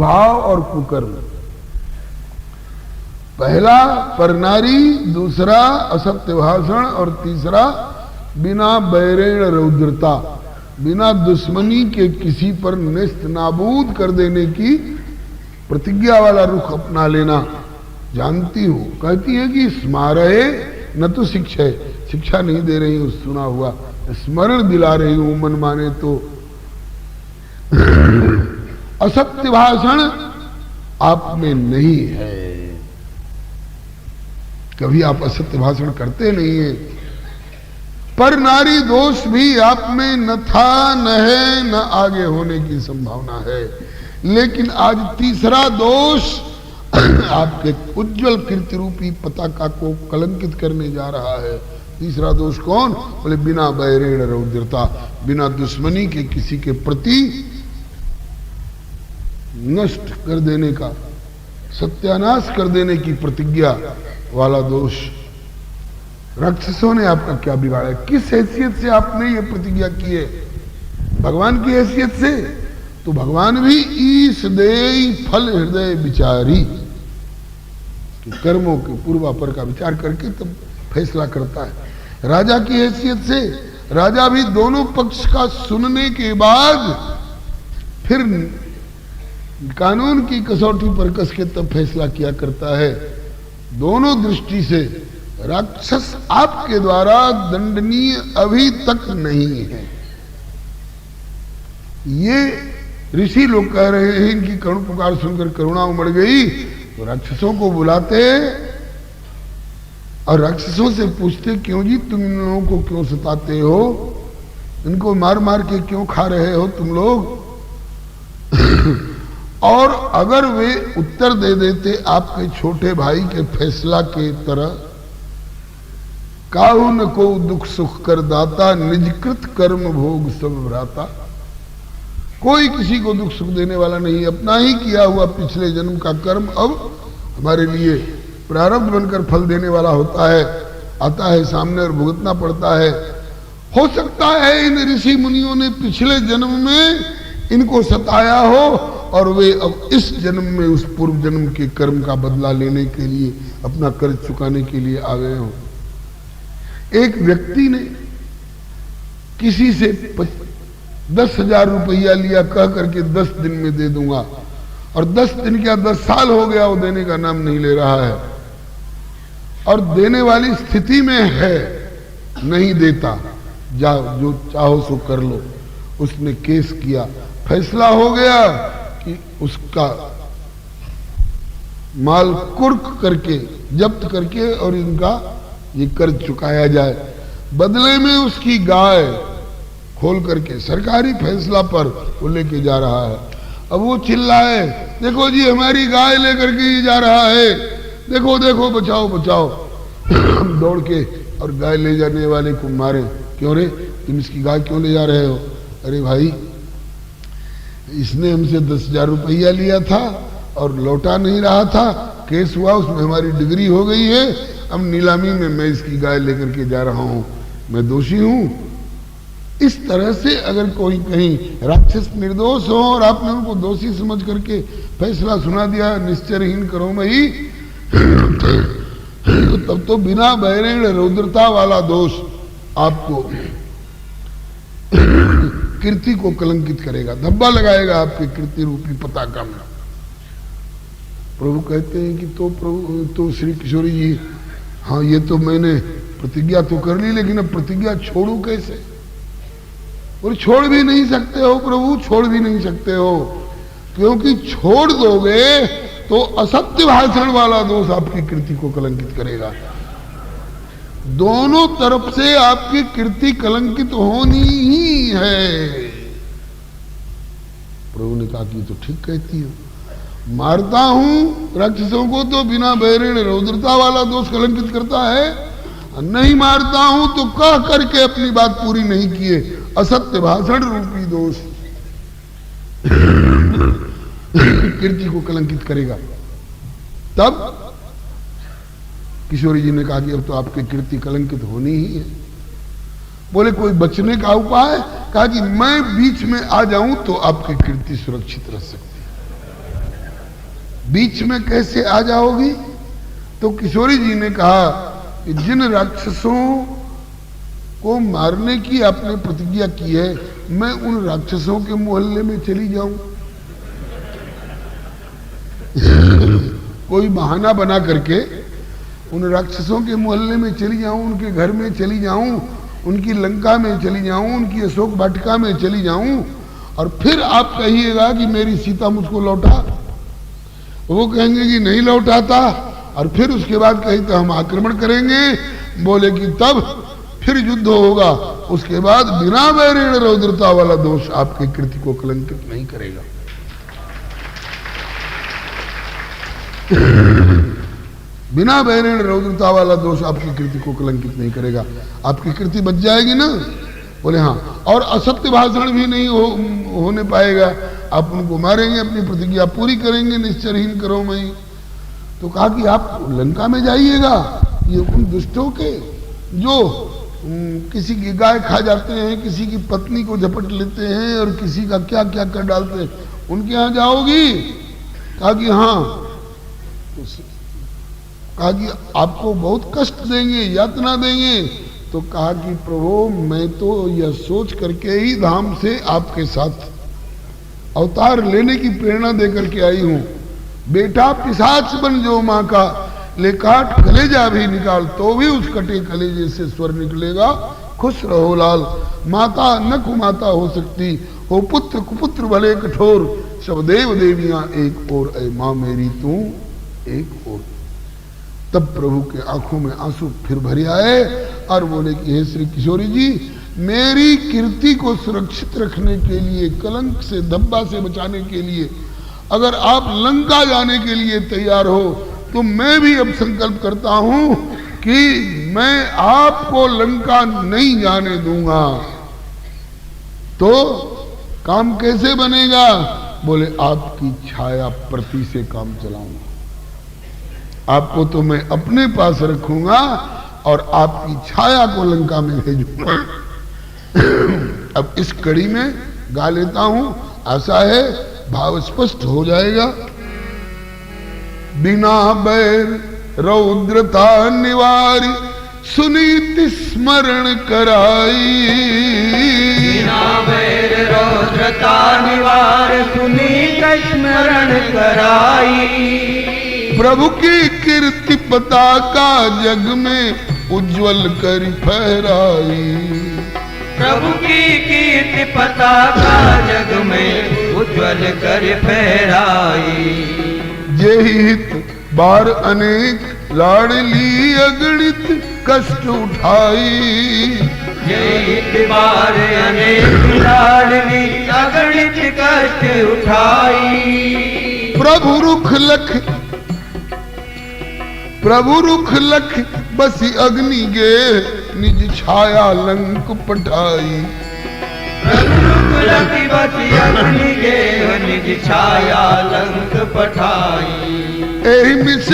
कुभाव और कुकर्म। पहला परनारी, दूसरा असत्य भाषण और तीसरा बिना बैरेण रौद्रता, बिना दुश्मनी के किसी पर नेस्त नाबूद कर देने की प्रतिज्ञा वाला रुख अपना लेना। जानती हूं, कहती है कि स्मारहे न तो शिक्षा है, शिक्षा नहीं दे रही हूं, सुना हुआ स्मरण दिला रही हूं, मन माने तो। असत्य भाषण आप में नहीं है, कभी आप असत्य भाषण करते नहीं है। पर नारी दोष भी आप में न था, न है, न आगे होने की संभावना है। लेकिन आज तीसरा दोष आपके उज्जवल कीर्ति रूपी पताका को कलंकित करने जा रहा है। तीसरा दोष कौन? बोले बिना बैरेण रौद्रता, बिना दुश्मनी के किसी के प्रति नष्ट कर देने का, सत्यानाश कर देने की प्रतिज्ञा वाला दोष। राक्षसों ने आपका क्या बिगाड़ा? किस हैसियत से आपने ये प्रतिज्ञा की है? भगवान की हैसियत से? तो भगवान भी ईश देई फल हृदय विचारी, कि कर्मों के पूर्वापर का विचार करके तब फैसला करता है। राजा की हैसियत से राजा भी दोनों पक्ष का सुनने के बाद फिर कानून की कसौटी पर कस के तब फैसला किया करता है। दोनों दृष्टि से राक्षस आपके द्वारा दंडनीय अभी तक नहीं है। ये ऋषि लोग कह रहे हैं, इनकी करुण पुकार सुनकर करुणा उमड़ गई, तो राक्षसों को बुलाते और राक्षसों से पूछते, क्यों जी तुम इन लोगों को क्यों सताते हो, इनको मार मार के क्यों खा रहे हो तुम लोग? और अगर वे उत्तर दे देते आपके छोटे भाई के फैसला के तरह, काहू न को दुख सुख कर दाता, निजकृत कर्म भोग सब भ्राता। कोई किसी को दुख सुख देने वाला नहीं, अपना ही किया हुआ पिछले जन्म का कर्म अब हमारे लिए प्रारब्ध बनकर फल देने वाला होता है, आता है सामने और भुगतना पड़ता है। हो सकता है इन ऋषि मुनियों ने पिछले जन्म में इनको सताया हो और वे अब इस जन्म में उस पूर्व जन्म के कर्म का बदला लेने के लिए, अपना कर्ज चुकाने के लिए आ गए हो। एक व्यक्ति ने किसी से 10,000 रुपया लिया, कह करके 10 दिन में दे दूंगा, और 10 दिन क्या 10 साल हो गया वो देने का नाम नहीं ले रहा है, और देने वाली स्थिति में है, नहीं देता, जाओ जो चाहो सो कर लो। उसने केस किया, फैसला हो गया कि उसका माल कुर्क करके, जब्त करके और इनका ये कर्ज चुकाया जाए। बदले में उसकी गाय खोल करके सरकारी फैसला पर वो लेके जा रहा है। अब वो चिल्लाए, देखो जी हमारी गाय लेकर के ये जा रहा है, देखो देखो बचाओ बचाओ। दौड़ के और गाय ले जाने वाले को मारे, क्यों रे तुम इसकी गाय क्यों ले जा रहे हो? अरे भाई इसने हमसे 10,000 रुपया लिया था और लौटा नहीं रहा था, केस हुआ, उसमें हमारी डिग्री हो गई है, अब नीलामी में मैं इसकी गाय लेकर के जा रहा हूं, मैं दोषी हूं। इस तरह से अगर कोई कहीं राक्षस निर्दोष हो और आपने उनको दोषी समझ करके फैसला सुना दिया, निश्चयहीन करो मही, तो तब तो बिना बैरेण रौद्रता वाला दोष आपको कीर्ति को कलंकित करेगा, धब्बा लगाएगा आपके कीर्ति रूपी पताका में। प्रभु कहते हैं कि तो प्रभु तो श्री किशोरी जी, हाँ ये तो मैंने प्रतिज्ञा तो कर ली, लेकिन अब प्रतिज्ञा छोड़ू कैसे? और छोड़ भी नहीं सकते हो प्रभु, छोड़ भी नहीं सकते हो, क्योंकि छोड़ दोगे तो असत्य भाषण वाला दोष आपकी कीर्ति को कलंकित करेगा। दोनों तरफ से आपकी कीर्ति कलंकित होनी ही है। प्रभु ने कहा कि तो ठीक कहती हो, मारता हूं राक्षसों को तो बिना बैरेण रौद्रता वाला दोष कलंकित करता है, नहीं मारता हूं तो कह करके अपनी बात पूरी नहीं किए, असत्य भाषण रूपी दोष कीर्ति को कलंकित करेगा। तब किशोरी जी ने कहा कि अब तो आपकी कीर्ति कलंकित होनी ही है। बोले कोई बचने का उपाय? कहा कि मैं बीच में आ जाऊं तो आपकी कीर्ति सुरक्षित रह सकती है। बीच में कैसे आ जाओगी? तो किशोरी जी ने कहा कि जिन राक्षसों को मारने की आपने प्रतिज्ञा की है, मैं उन राक्षसों के मोहल्ले में चली जाऊं, कोई बहाना बना करके उन राक्षसों के मोहल्ले में चली जाऊं, उनके घर में चली जाऊं, उनकी लंका में चली जाऊं, उनकी अशोक वाटिका में चली जाऊं, और फिर आप कहिएगा कि मेरी सीता मुझको लौटा। वो कहेंगे कि नहीं लौटाता, और फिर उसके बाद कहीं तो हम आक्रमण करेंगे। बोले कि तब फिर युद्ध होगा, उसके बाद बिना वैरेण रौद्रता वाला दोष आपकी कृति को कलंकित नहीं करेगा। बिना वैरेण रौद्रता वाला दोष आपकी कृति को कलंकित नहीं करेगा, आपकी कृति बच जाएगी ना? बोले हाँ, और असत्य भाषण भी नहीं होने पाएगा, आप उनको मारेंगे, अपनी प्रतिज्ञा पूरी करेंगे, निश्चरहीन करो मैं। तो कहा कि आप लंका में जाइएगा, ये उन दुष्टों के जो किसी की गाय खा जाते हैं, किसी की पत्नी को झपट लेते हैं और किसी का क्या क्या कर डालते हैं, उनके यहाँ जाओगी? कहा कि हाँ। तो कहा कि आपको बहुत कष्ट देंगे, यातना देंगे। तो कहा कि प्रभु मैं तो यह सोच करके ही धाम से आपके साथ अवतार लेने की प्रेरणा देकर के आई हूं। बेटा पिशाच बन जो माँ का, ले काट कलेजा भी निकाल, तो भी उस कटे कलेजे से स्वर निकलेगा, खुश रहो लाल। माता न कुमाता हो सकती, हो पुत्र कुपुत्र भले कठोर, सब देव देवियां एक और, ऐ माँ मेरी तू एक और। तब प्रभु के आंखों में आंसू फिर भरे आए और बोले कि हे श्री किशोरी जी, मेरी कीर्ति को सुरक्षित रखने के लिए, कलंक से धब्बा से बचाने के लिए अगर आप लंका जाने के लिए तैयार हो, तो मैं भी अब संकल्प करता हूं कि मैं आपको लंका नहीं जाने दूंगा। तो काम कैसे बनेगा? बोले आपकी छाया प्रति से काम चलाऊंगा, आपको तो मैं अपने पास रखूंगा और आपकी छाया को लंका में भेजूंगा। अब इस कड़ी में गा लेता हूं, आशा है भाव स्पष्ट हो जाएगा। बिना बैर रौद्रता निवारी, सुनीति स्मरण कराई। बिना बैर रौद्रता निवार, सुनीति स्मरण कराई। प्रभु की कीर्ति पताका जग में उज्जवल कर फहराई। प्रभु की कीर्ति पताका जग में उज्जवल कर फहराई। यही हित बार अनेक लाडली अगणित कष्ट उठाई। यही हित बार अनेक लाडली अगणित कष्ट उठाई। प्रभु रुख लख बसी अग्नि गे, निज छाया लंक पठाई। प्रभु रुख लख बसी अग्नि गे, निज छाया लंक पठाई। एहि मिस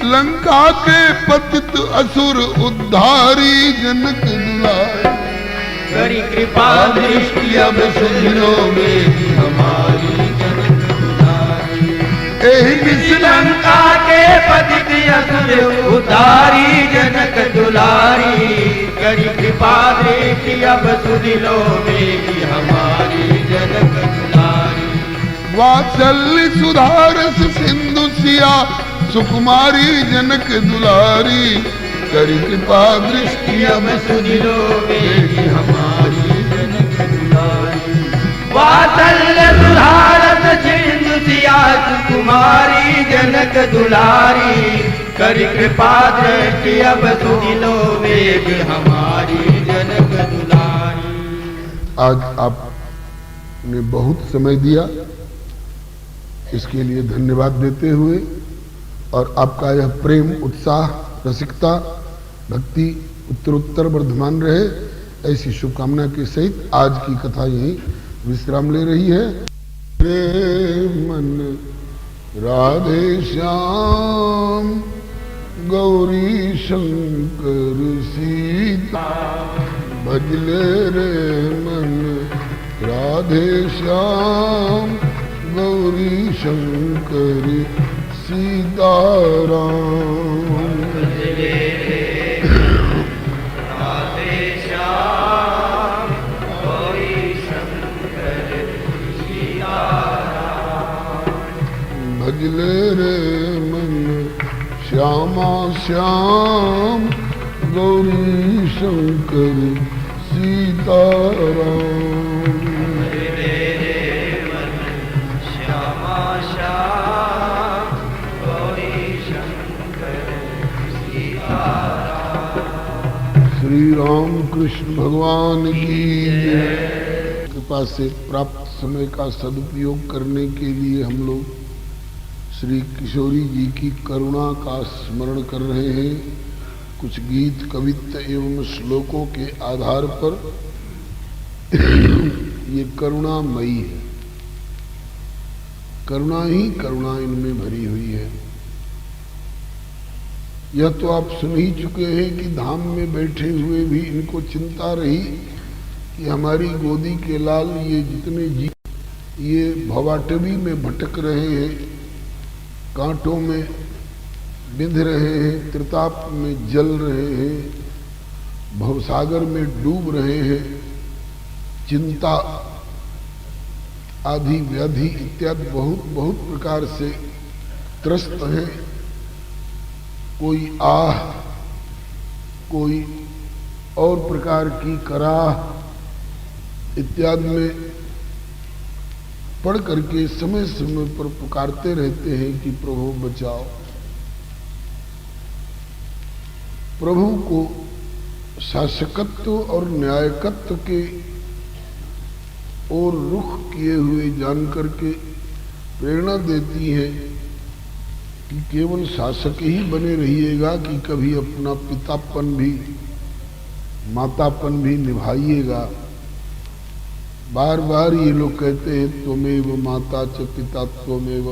लंका के पतित असुर उद्धारी, जनक दुलारी। करी कृपा दृष्टि अब सुनो मेरी हमारी, जनक दुलारी। एहि मिस लंका के पतित असुर उद्धारी, जनक दुलारी। करी कृपा दृष्टि अब सुनो मेरी हमारी, जनक दुलारी। वात्सल्य सुधारस सिंधु सिया, सुकुमारी जनक दुलारी। करी कृपा दृष्टि अब सुनिलो मेरी हमारी, जनक दुलारी। वात्सल्य सुधारस सिंधु सिया, सुकुमारी जनक दुलारी। करी कृपा दृष्टि अब सुनिलो मेरी हमारी, जनक दुलारी। आज आपने बहुत समय दिया, इसके लिए धन्यवाद देते हुए, और आपका यह प्रेम, उत्साह, रसिकता, भक्ति उत्तरोत्तर वर्धमान रहे, ऐसी शुभकामना के सहित आज की कथा यही विश्राम ले रही है। रे मन राधे श्याम, गौरी शंकर सीता, भजले रे मन राधे श्याम। गौरी शंकर सीताराम। भजले राधे श्याम गौरी शंकर सीताराम। भजले रे मन श्यामा श्याम गौरी शंकर सीताराम। भजले रे मन श्यामा श्याम गौरी शंकर सीताराम। श्री राम कृष्ण भगवान की जय। कृपा से प्राप्त समय का सदुपयोग करने के लिए हम लोग श्री किशोरी जी की करुणा का स्मरण कर रहे हैं। कुछ गीत कवित्त एवं श्लोकों के आधार पर ये करुणामयी है। करुणा ही करुणा इनमें भरी हुई है। यह तो आप सुन ही चुके हैं कि धाम में बैठे हुए भी इनको चिंता रही कि हमारी गोदी के लाल ये जितने जीव ये भवाटवी में भटक रहे हैं, कांटों में बिंध रहे हैं, त्रिताप में जल रहे हैं, भवसागर में डूब रहे हैं, चिंता आदि व्याधि इत्यादि बहुत बहुत प्रकार से त्रस्त हैं। कोई आह, कोई और प्रकार की कराह इत्यादि में पढ़ करके समय समय पर पुकारते रहते हैं कि प्रभु बचाओ। प्रभु को शासकत्व और न्यायकत्व के और रुख किए हुए जान करके प्रेरणा देती है कि केवल शासक ही बने रहिएगा कि कभी अपना पितापन भी मातापन भी निभाइएगा। बार बार ये लोग कहते हैं त्वमेव माता च पिता त्वमेव।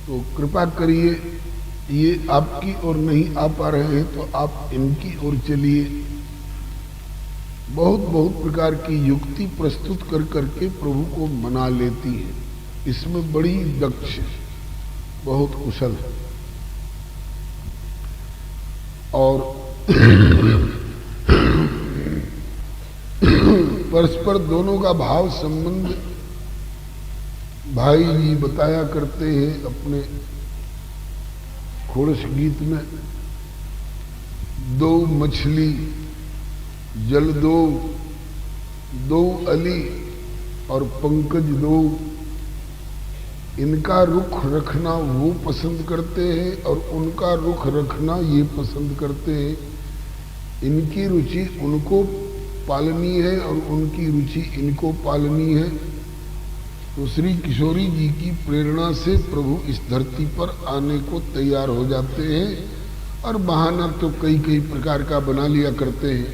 तो कृपा करिए, ये आपकी ओर नहीं आ पा रहे हैं तो आप इनकी ओर चलिए। बहुत बहुत प्रकार की युक्ति प्रस्तुत कर करके प्रभु को मना लेती है। इसमें बड़ी दक्ष, बहुत कुशल है। और परस्पर दोनों का भाव संबंध भाई जी बताया करते हैं अपने खोड़स गीत में। दो मछली जल दो, दो अली और पंकज दो। इनका रुख रखना वो पसंद करते हैं और उनका रुख रखना ये पसंद करते हैं। इनकी रुचि उनको पालनी है और उनकी रुचि इनको पालनी है। तो श्री किशोरी जी की प्रेरणा से प्रभु इस धरती पर आने को तैयार हो जाते हैं और बहाना तो कई कई प्रकार का बना लिया करते हैं।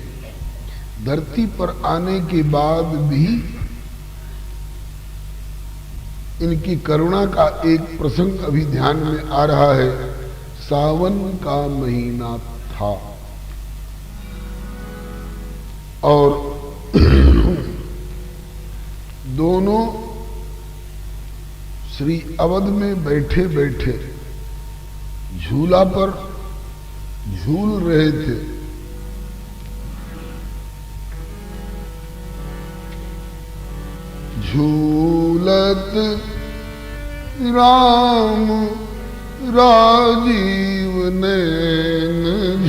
धरती पर आने के बाद भी इनकी करुणा का एक प्रसंग अभी ध्यान में आ रहा है। सावन का महीना था और दोनों श्री अवध में बैठे बैठे झूला पर झूल रहे थे। झूलत राम राजीव नैन,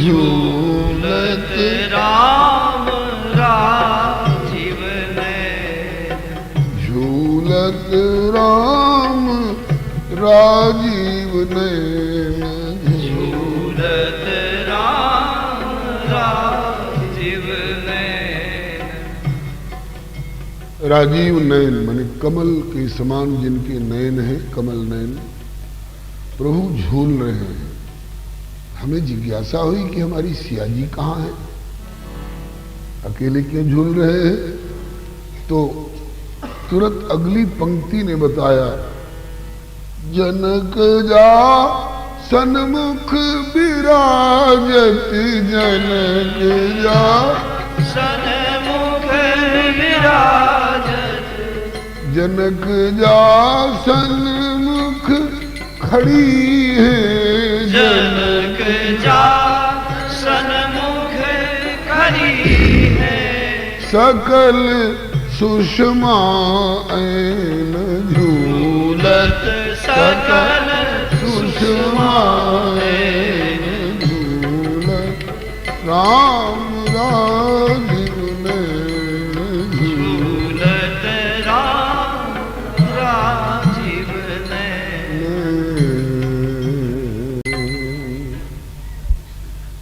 झूलत राम राजीव नैन, झूलत राम राजीव नैन, झूलत राम राजीव नैन। राजीव नयन माने कमल के समान जिनके नयन है, कमल नयन प्रभु झूल रहे हैं। हमें जिज्ञासा हुई कि हमारी सिया जी कहाँ है, अकेले क्यों झूल रहे हैं? तो तुरंत अगली पंक्ति ने बताया, जनक जा सन्मुख विराजत, जनक जा सन्मुख विराजत, जनक जासन मुख खड़ी है, जनक जासन मुख खड़ी है, सकल सुषमा ऐन झूलत, सकल सुषमा ऐन झूलत, राम राजीव नैन झूलत, राम राजीव नैन।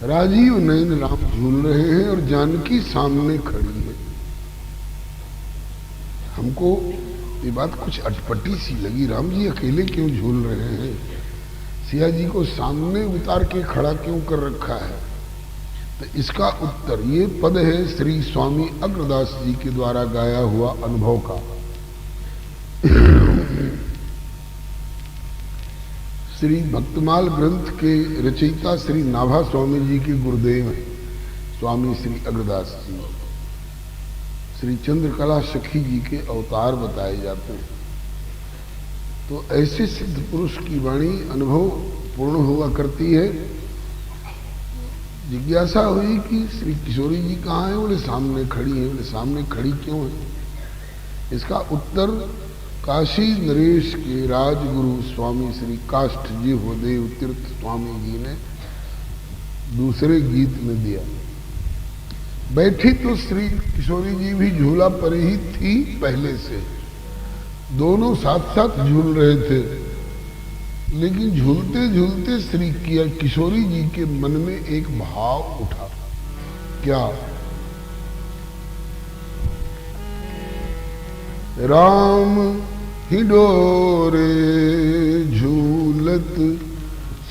राजीव नैन राम झूल रहे हैं और जानकी सामने खड़ी है। हमको ये बात कुछ अटपटी सी लगी, राम जी अकेले क्यों झूल रहे हैं, सिया जी को सामने उतार के खड़ा क्यों कर रखा है? तो इसका उत्तर ये पद है श्री स्वामी अग्रदास जी के द्वारा गाया हुआ अनुभव का। श्री भक्तमाल ग्रंथ के रचयिता श्री नाभा स्वामी जी के गुरुदेव हैं स्वामी श्री अग्रदास जी। श्री चंद्रकला सखी जी के अवतार बताए जाते हैं। तो ऐसे सिद्ध पुरुष की वाणी अनुभव पूर्ण हुआ करती है। जिज्ञासा हुई कि श्री किशोरी जी कहाँ हैं? बोले सामने खड़ी हैं। बोले सामने खड़ी क्यों है? इसका उत्तर काशी नरेश के राजगुरु स्वामी श्री काष्ठ जी होदेव तीर्थ स्वामी जी ने दूसरे गीत में दिया। बैठी तो श्री किशोरी जी भी झूला पर ही थी पहले से, दोनों साथ साथ झूल रहे थे, लेकिन झूलते झूलते श्री किशोरी जी के मन में एक भाव उठा। क्या? राम ही डोरे झूलत,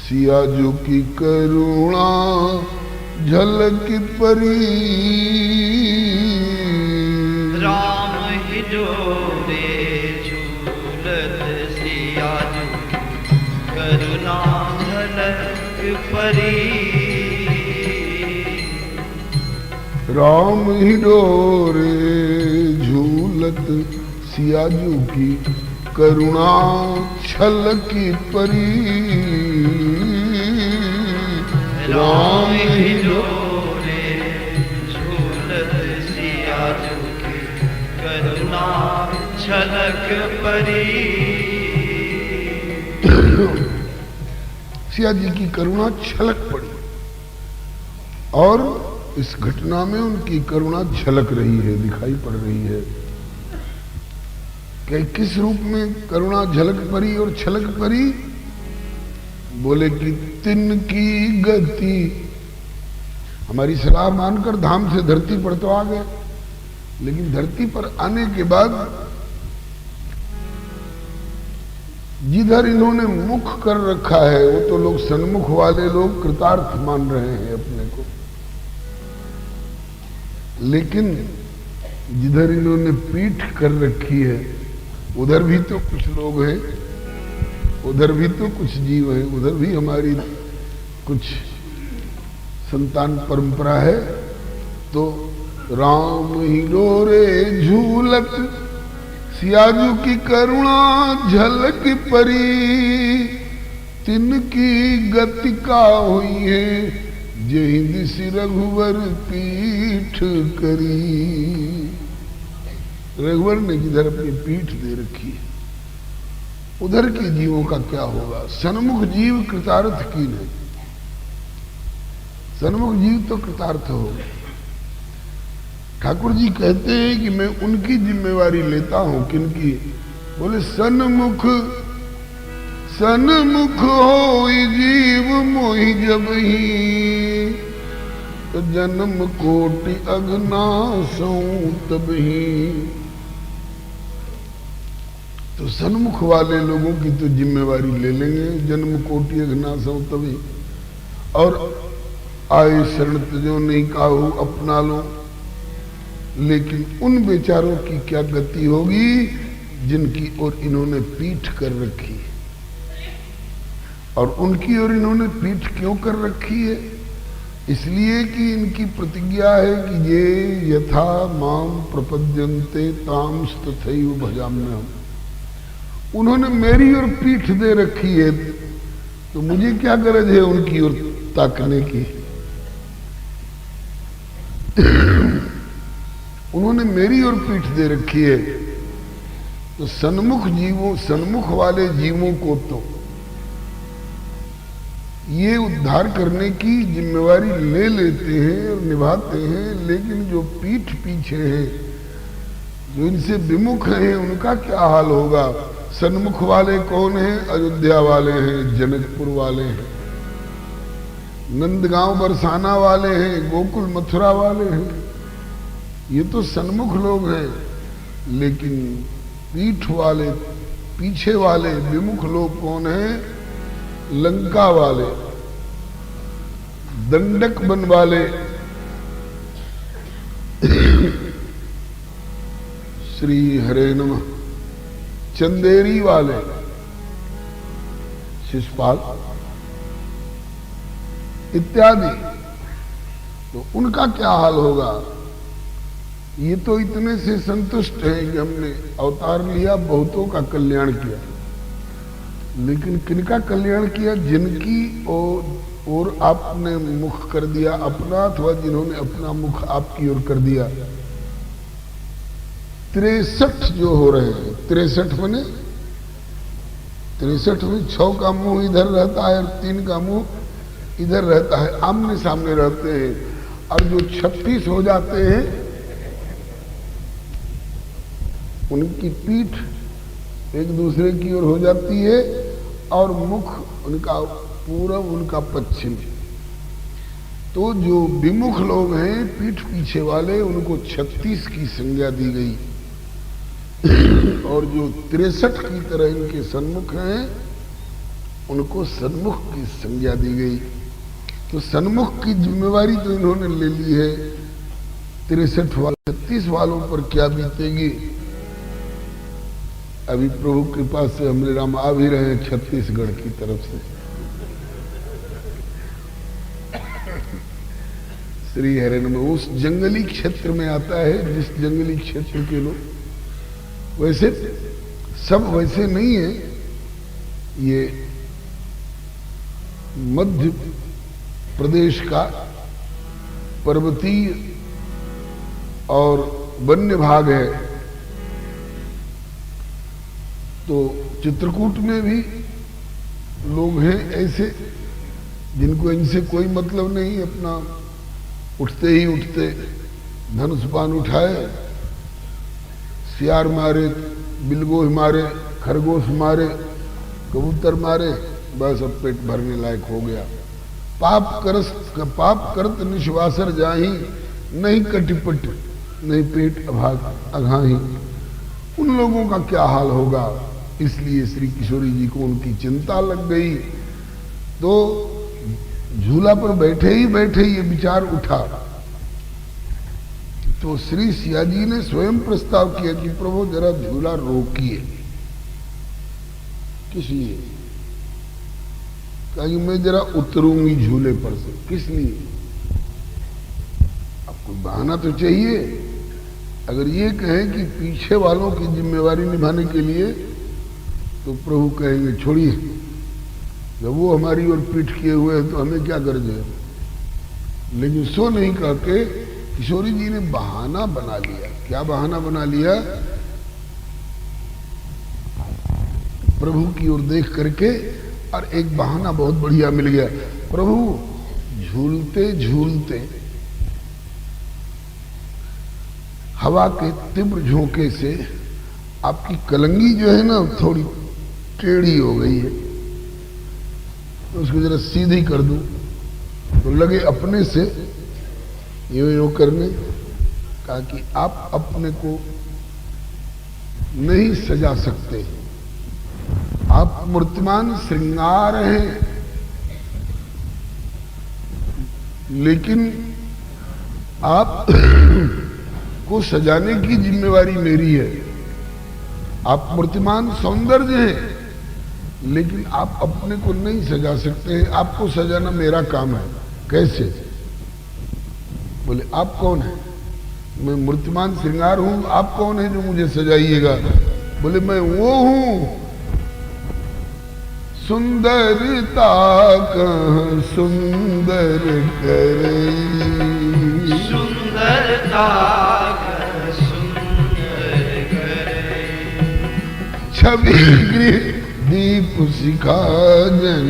सिया जो की करुणा झलक परी। राम ही डोरे झूलत, सिया जो करुणा झलक परी। राम ही डोरे झूलत, सियाजू की करुणा छलकी परी। राम ही डोरे झूलत, सियाजू की करुणा छलक परी। सिया जी की करुणा छलक पड़ी और इस घटना में उनकी करुणा झलक रही है, दिखाई पड़ रही है। कि किस रूप में करुणा झलक पड़ी और छलक पड़ी? बोले कि तिनकी गति, हमारी सलाह मानकर धाम से धरती पर तो आ गए, लेकिन धरती पर आने के बाद जिधर इन्होंने मुख कर रखा है वो तो लोग सन्मुख वाले लोग कृतार्थ मान रहे हैं अपने को, लेकिन जिधर इन्होंने पीठ कर रखी है उधर भी तो कुछ लोग हैं, उधर भी तो कुछ जीव हैं, उधर भी हमारी कुछ संतान परंपरा है। तो राम ही डोरे झूलत, सियाजू की करुणा झलक परी। तिनकी गति का हुई है, जहिंद सि रघुवर पीठ करी। रघुवर ने जिधर अपनी पीठ दे रखी है उधर के जीवों का क्या होगा? सन्मुख जीव कृतार्थ की नहीं, सन्मुख जीव तो कृतार्थ होगा। ठाकुर जी कहते हैं कि मैं उनकी जिम्मेवारी लेता हूं। किनकी? बोले सन्मुख, सन्मुख होई जीव मोहि जब ही, तो जन्म कोटि अघनासों तब ही। तो सन्मुख वाले लोगों की तो जिम्मेवारी ले लेंगे, जन्म कोटि अघनासों तभी। और आए शरण तजो नहीं काहू अपना लो, लेकिन उन बेचारों की क्या गति होगी जिनकी ओर इन्होंने पीठ कर रखी है। और उनकी ओर इन्होंने पीठ क्यों कर रखी है? इसलिए कि इनकी प्रतिज्ञा है कि ये यथा माम प्रपद्यन्ते ताम तथैव भजाम्यहम्। उन्होंने मेरी ओर पीठ दे रखी है, तो मुझे क्या गरज है उनकी ओर ताकने की। उन्होंने मेरी ओर पीठ दे रखी है, तो सन्मुख वाले जीवों को तो ये उद्धार करने की जिम्मेवारी ले लेते हैं और निभाते हैं, लेकिन जो पीठ पीछे हैं, जो इनसे विमुख हैं, उनका क्या हाल होगा। सन्मुख वाले कौन हैं? अयोध्या वाले हैं, जनकपुर वाले हैं, नंदगांव बरसाना वाले हैं, गोकुल मथुरा वाले हैं। ये तो सन्मुख लोग हैं, लेकिन पीठ वाले, पीछे वाले विमुख लोग कौन हैं? लंका वाले, दंडक वन वाले, श्री हरे नमः, चंदेरी वाले, शिषपाल इत्यादि। तो उनका क्या हाल होगा। ये तो इतने से संतुष्ट हैं कि हमने अवतार लिया, बहुतों का कल्याण किया, लेकिन किनका कल्याण किया? जिनकी और आपने मुख कर दिया अपना, अथवा जिन्होंने अपना मुख आपकी ओर कर दिया। 63 जो हो रहे हैं, 63 बने, 63 में 6 का मुंह इधर रहता है और 3 का मुंह इधर रहता है, आमने सामने रहते हैं। और जो 36 हो जाते हैं, उनकी पीठ एक दूसरे की ओर हो जाती है और मुख उनका पूरब, उनका पश्चिम। तो जो विमुख लोग हैं, पीठ पीछे वाले, उनको 36 की संज्ञा दी गई, और जो 63 की तरह इनके सन्मुख हैं, उनको सन्मुख की संज्ञा दी गई। तो सन्मुख की जिम्मेवारी तो इन्होंने ले ली है। 63 वाले 36 वालों पर क्या बीतेगी। अभी प्रभु कृपा से हमरे राम आ भी रहे हैं छत्तीसगढ़ की तरफ से। श्री हरे नमः। उस जंगली क्षेत्र में आता है, जिस जंगली क्षेत्र के लोग, वैसे सब वैसे नहीं है। ये मध्य प्रदेश का पर्वतीय और वन्य भाग है। तो चित्रकूट में भी लोग हैं ऐसे, जिनको इनसे कोई मतलब नहीं। अपना उठते ही उठते धनुष्पान उठाए, सियार मारे, बिलगोह मारे, खरगोश मारे, कबूतर मारे, बस अब पेट भरने लायक हो गया। पाप करत निश्वासर जाही, नहीं कटिपट नहीं पेट अभाग अघाही। उन लोगों का क्या हाल होगा। इसलिए श्री किशोरी जी को उनकी चिंता लग गई। तो झूला पर बैठे ही ये विचार उठा। तो श्री सिया जी ने स्वयं प्रस्ताव किया कि प्रभु जरा झूला रोकिए। किस लिए? कहा कि मैं जरा उतरूंगी झूले पर से। किस लिए? आपको बहाना तो चाहिए। अगर ये कहें कि पीछे वालों की जिम्मेवारी निभाने के लिए, तो प्रभु कहेंगे छोड़िए, जब वो हमारी ओर पीठ किए हुए हैं तो हमें क्या गर्ज है। लेकिन सो नहीं कहके किशोरी जी ने बहाना बना लिया। क्या बहाना बना लिया? प्रभु की ओर देख करके, और एक बहाना बहुत बढ़िया मिल गया। प्रभु झूलते झूलते हवा के तीव्र झोंके से आपकी कलंगी जो है ना, थोड़ी टेढ़ी हो गई है, तो उसको जरा सीधी कर दूं। तो लगे अपने से यूं करने। कहा कि आप अपने को नहीं सजा सकते, आप मूर्तिमान श्रृंगार हैं, लेकिन आप को सजाने की जिम्मेवारी मेरी है। आप मूर्तिमान सौंदर्य हैं, लेकिन आप अपने को नहीं सजा सकते। आपको सजाना मेरा काम है। कैसे? बोले आप कौन है? मैं मूर्तिमान श्रृंगार हूं। आप कौन है जो मुझे सजाइएगा? बोले मैं वो हूं सुंदरता कहाँ सुंदर करे, सुंदरता कहाँ सुंदर करे, छवि गृह दीप सिखा जन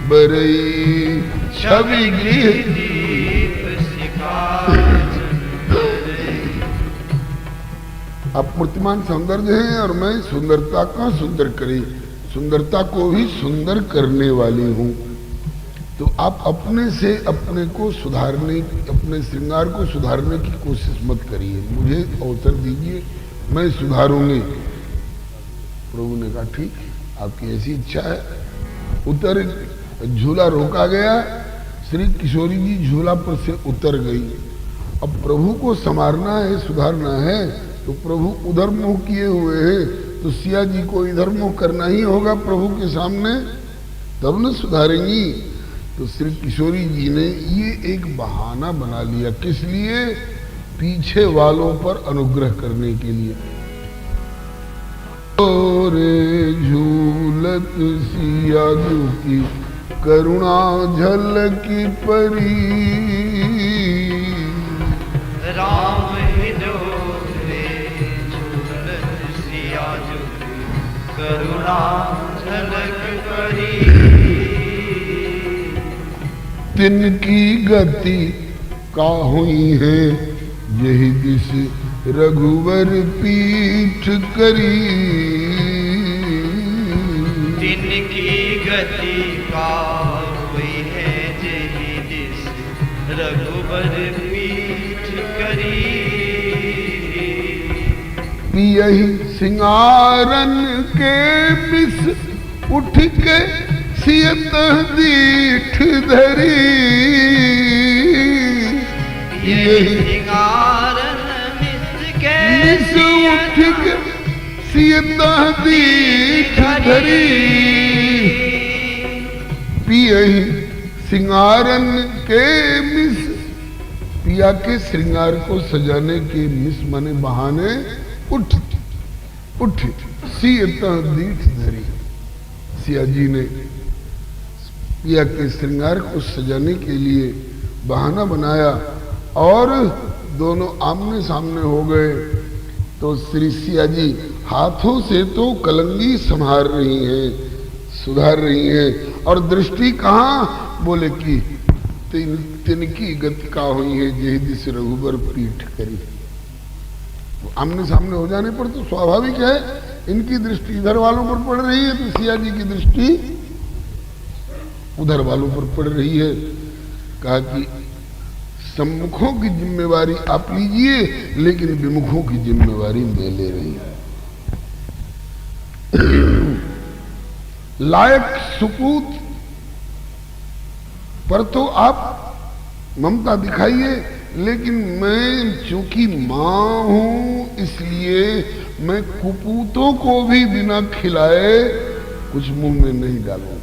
बरई, छवि गृह दीप सिखा जन बरई। आप मूर्तिमान सौंदर्य हैं और मैं सुंदरता का सुंदर करे, सुंदरता को भी सुंदर करने वाली हूं। तो आप अपने से अपने को सुधारने, अपने श्रृंगार को सुधारने की कोशिश मत करिए, मुझे अवसर दीजिए, मैं सुधारूंगी। प्रभु ने कहा ठीक है, आपकी ऐसी इच्छा है। उतर झूला रोका गया, श्री किशोरी जी झूला पर से उतर गई। अब प्रभु को संवारना है, सुधारना है, तो प्रभु उधर मुंह किए हुए हैं, तो सिया जी को इधर मुंह करना ही होगा प्रभु के सामने, तब न सुधारेंगी। तो श्री किशोरी जी ने ये एक बहाना बना लिया, किस लिए? पीछे वालों पर अनुग्रह करने के लिए। रे झूलत सिया जी की करुणा झलकी परी, राम हिलोरे झूलत सिया जी करुणा झलक परी, तिनकी गति का हुई है यही दिस रघुवर पीठ करी, तिनकी गति का हुई है यही दिस रघुवर पीठ करी, पियहि सिंगारन के बिस उठ के सियत दीठ धरी, यही सिंगारन मिस के बिस उठ के सियत दीठ धरी, पियहि सिंगारन के मिस, पिया के श्रृंगार को सजाने के मिस माने बहाने उठ उठ सियता दीठ धरी। सिया जी ने पिया के श्रृंगार को सजाने के लिए बहाना बनाया और दोनों आमने सामने हो गए। तो श्री सिया जी हाथों से तो कलंगी संभाल रही हैं, सुधार रही हैं, और दृष्टि कहाँ? बोले कि तिनकी गति का हुई है जेहि दिस रघुबर पीठ करी। तो आमने सामने हो जाने पर तो स्वाभाविक है इनकी दृष्टि इधर वालों पर पड़ रही है, तो सिया जी की दृष्टि उधर वालों पर पड़ रही है। कहा कि सम्मुखों की जिम्मेवारी आप लीजिए, लेकिन विमुखों की जिम्मेवारी मैं ले रही हूं। लायक सुपूत पर तो आप ममता दिखाइए, लेकिन मैं चूंकि मां हूं इसलिए मैं कुपूतों को भी बिना खिलाए कुछ मुंह में नहीं डालूं।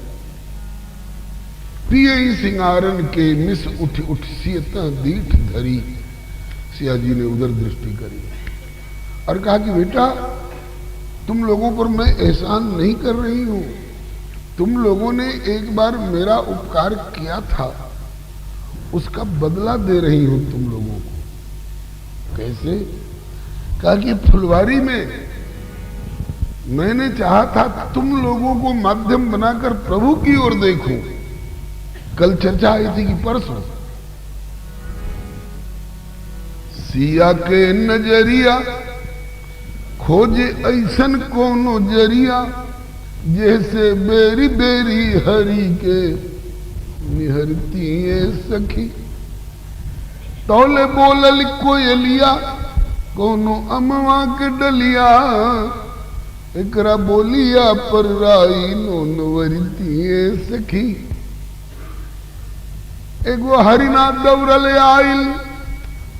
पिए सिंगारन के मिस उठ उठ सियता दीठ धरी। सिया जी ने उधर दृष्टि करी और कहा कि बेटा तुम लोगों पर मैं एहसान नहीं कर रही हूं, तुम लोगों ने एक बार मेरा उपकार किया था, उसका बदला दे रही हूं तुम लोगों को। कैसे? कहा कि फुलवारी में मैंने चाहा था तुम लोगों को माध्यम बनाकर प्रभु की ओर देखूं। कल चर्चा आई थी कि परसों सिया के नजरिया खोजे ऐसन कोनो जरिया, जैसे बेरी बेरी हरि के निहरती सखी। तौले बोलल कोयलिया कोनो अमवा के डलिया, एकरा बोलिया पर राई नो नवरती सखी। एगो हरिना दौड़ल आइल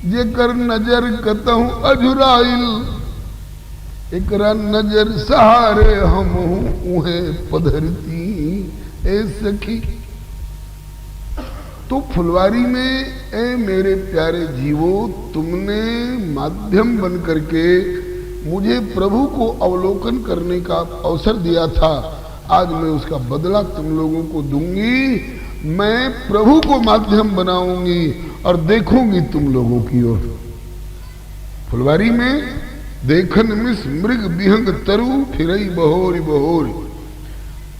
जेकर नजर कतहु अझुराइल, एकरा नजर सहारे हम उहे पधरती ए सखी। तो फुलवारी में ए मेरे प्यारे जीवो, तुमने माध्यम बन करके मुझे प्रभु को अवलोकन करने का अवसर दिया था। आज मैं उसका बदला तुम लोगों को दूंगी। मैं प्रभु को माध्यम बनाऊंगी और देखूंगी तुम लोगों की ओर। फुलवारी में देखन मिस मृग विहंग तरु फिरई बहोरी बहोरी।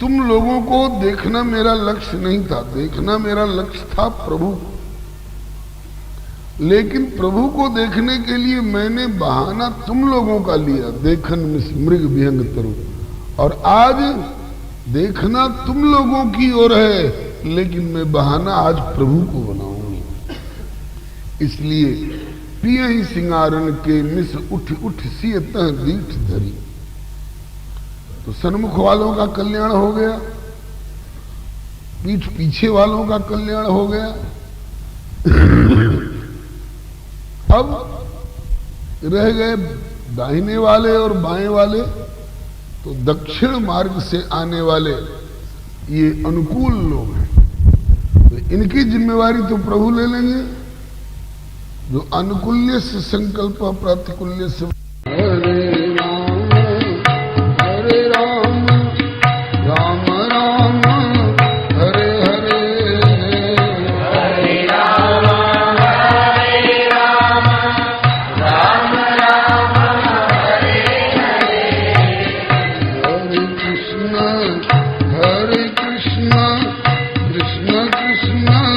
तुम लोगों को देखना मेरा लक्ष्य नहीं था, देखना मेरा लक्ष्य था प्रभु। लेकिन प्रभु को देखने के लिए मैंने बहाना तुम लोगों का लिया, देखन मिस मृग विहंग तरु। और आज देखना तुम लोगों की ओर है, लेकिन मैं बहाना आज प्रभु को बनाऊंगी। इसलिए पिया ही सिंगारन के मिस उठ उठ सियतः दीठ धरी। तो सन्मुख वालों का कल्याण हो गया, पीठ पीछे वालों का कल्याण हो गया। अब रह गए दाहिने वाले और बाएं वाले। तो दक्षिण मार्ग से आने वाले ये अनुकूल लोग हैं, तो इनकी जिम्मेवारी तो प्रभु ले लेंगे। जो अनुकूल्य से संकल्प प्रतिकूल्य से Krishna Krishna